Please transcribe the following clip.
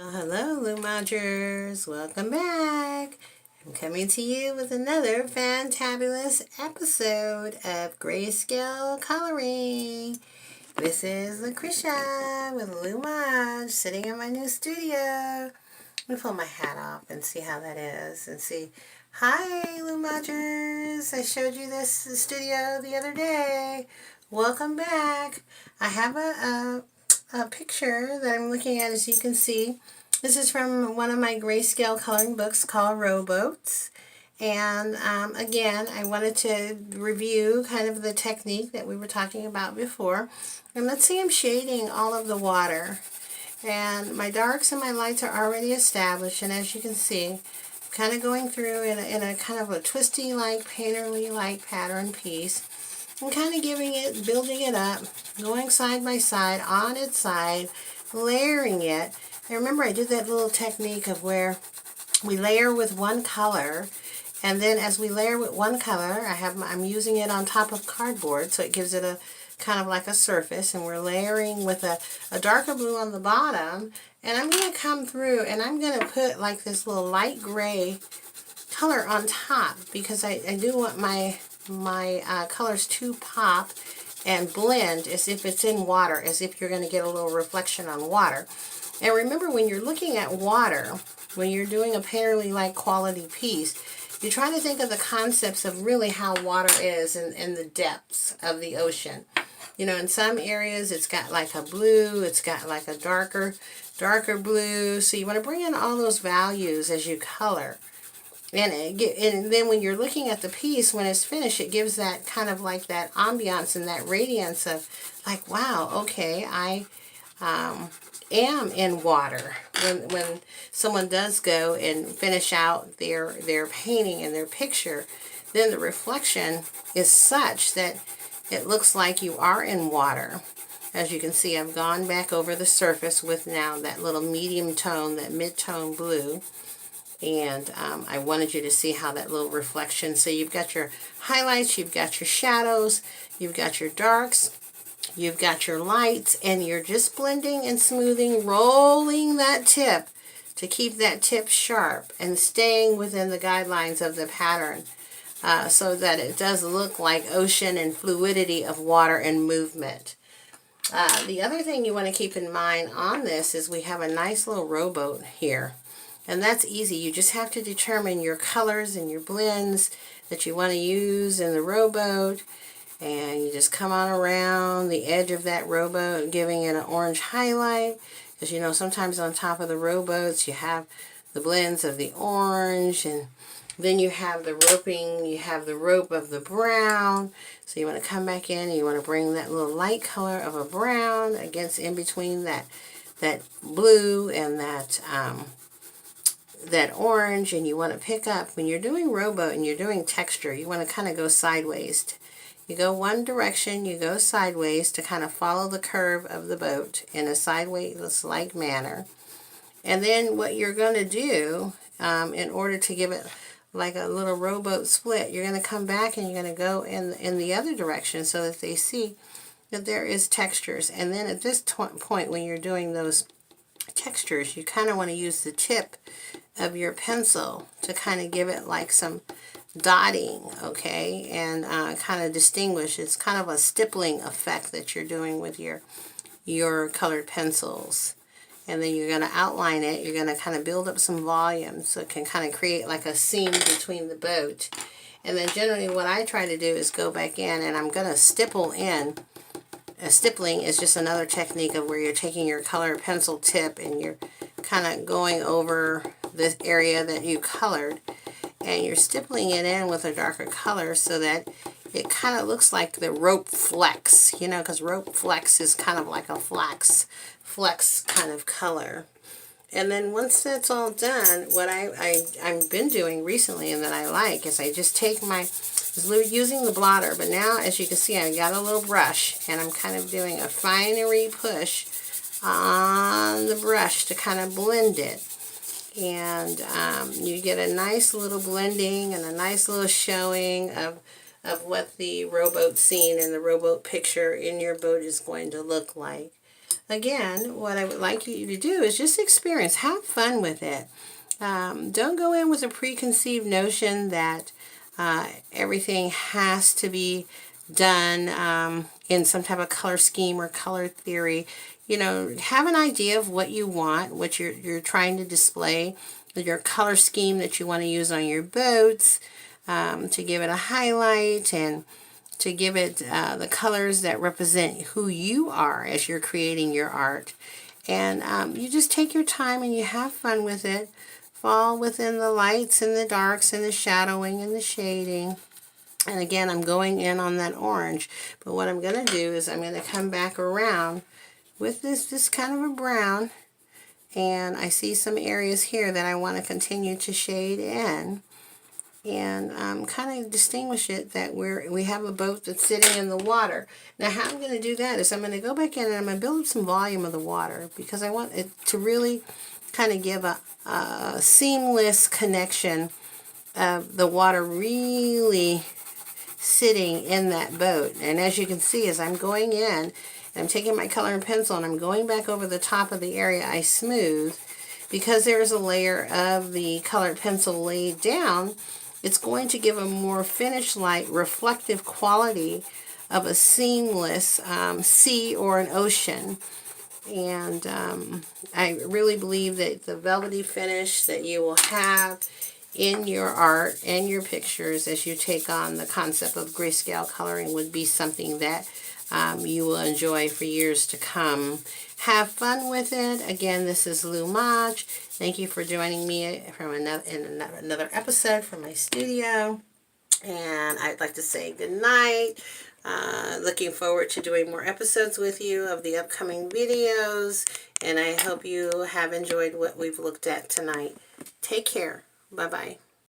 Hello, Lumagers. Welcome back. I'm coming to you with another fantabulous episode of Grayscale Coloring. This is Lucretia with Lumage sitting in my new studio. Let me pull my hat off and see how that is and see. Hi, Lumagers. I showed you this studio the other day. Welcome back. I have a picture that I'm looking at, as you can see. This is from one of my grayscale coloring books called Rowboats. And again, I wanted to review kind of the technique that we were talking about before. And let's see, I'm shading all of the water. And my darks and my lights are already established. And as you can see, kind of going through in a kind of a twisty-like, painterly-like pattern piece. And kind of building it up, going side by side, on its side, layering it. And remember, I did that little technique of where we layer with one color, and then as we layer with one color, I'm using it on top of cardboard, so it gives it a kind of like a surface, and we're layering with a darker blue on the bottom, and I'm going to come through, and I'm going to put like this little light gray color on top, because I do want my colors to pop and blend as if it's in water, as if you're going to get a little reflection on water. And remember, when you're looking at water, when you're doing a painterly-like quality piece, you try to think of the concepts of really how water is in the depths of the ocean. You know, in some areas it's got like a blue, it's got like a darker blue. So you want to bring in all those values as you color. And then when you're looking at the piece, when it's finished, it gives that kind of like that ambiance and that radiance of like, wow, okay, I am in water. When someone does go and finish out their painting and their picture, then the reflection is such that it looks like you are in water. As you can see, I've gone back over the surface with now that little medium tone, that mid-tone blue. And I wanted you to see how that little reflection, so you've got your highlights, you've got your shadows, you've got your darks, you've got your lights, and you're just blending and smoothing, rolling that tip to keep that tip sharp and staying within the guidelines of the pattern so that it does look like ocean and fluidity of water and movement. The other thing you want to keep in mind on this is we have a nice little rowboat here. And that's easy. You just have to determine your colors and your blends that you want to use in the rowboat. And you just come on around the edge of that rowboat, giving it an orange highlight. Because you know, sometimes on top of the rowboats you have the blends of the orange, and then you have the roping, you have the rope of the brown. So you want to come back in and you want to bring that little light color of a brown against in between that blue and that orange. And you want to pick up, when you're doing rowboat and you're doing texture, you want to kind of go sideways. You go one direction, you go sideways to kind of follow the curve of the boat in a sideways-like manner. And then what you're going to do, in order to give it like a little rowboat split, you're going to come back and you're going to go in the other direction so that they see that there is textures. And then at this point, when you're doing those textures, you kind of want to use the tip of your pencil to kind of give it like some dotting, okay, and kind of distinguish. It's kind of a stippling effect that you're doing with your colored pencils. And then you're going to outline it. You're going to kind of build up some volume so it can kind of create like a seam between the boat. And then generally what I try to do is go back in and I'm going to stipple in. Stippling is just another technique of where you're taking your colored pencil tip and you're kind of going over this area that you colored, and you're stippling it in with a darker color so that it kind of looks like the rope flex, you know, because rope flex is kind of like a flex kind of color. And then once that's all done, what I've been doing recently and that I like is I just take using the blotter, but now as you can see I got a little brush and I'm kind of doing a finery push on the brush to kind of blend it. And you get a nice little blending and a nice little showing of what the rowboat scene and the rowboat picture in your boat is going to look like. again, what I would like you to do is just experience, have fun with it. Don't go in with a preconceived notion that everything has to be done in some type of color scheme or color theory. You know, have an idea of what you want, what you're trying to display, your color scheme that you want to use on your boats, to give it a highlight and to give it the colors that represent who you are as you're creating your art. And you just take your time and you have fun with it. Fall within the lights and the darks and the shadowing and the shading. And again, I'm going in on that orange. But what I'm going to do is I'm going to come back around with this kind of a brown. And I see some areas here that I want to continue to shade in. And kind of distinguish it that we have a boat that's sitting in the water. Now how I'm going to do that is I'm going to go back in and I'm going to build up some volume of the water because I want it to really kind of give a seamless connection of the water really sitting in that boat. And as you can see, as I'm going in, and I'm taking my color and pencil and I'm going back over the top of the area I smoothed, because there's a layer of the colored pencil laid down, it's going to give a more finish-like, reflective quality of a seamless sea or an ocean. And I really believe that the velvety finish that you will have in your art and your pictures as you take on the concept of grayscale coloring would be something that you will enjoy for years to come. Have fun with it. Again, this is Lou Maj. Thank you for joining me from another episode from my studio. And I'd like to say good night. Looking forward to doing more episodes with you of the upcoming videos. And I hope you have enjoyed what we've looked at tonight. Take care. Bye-bye.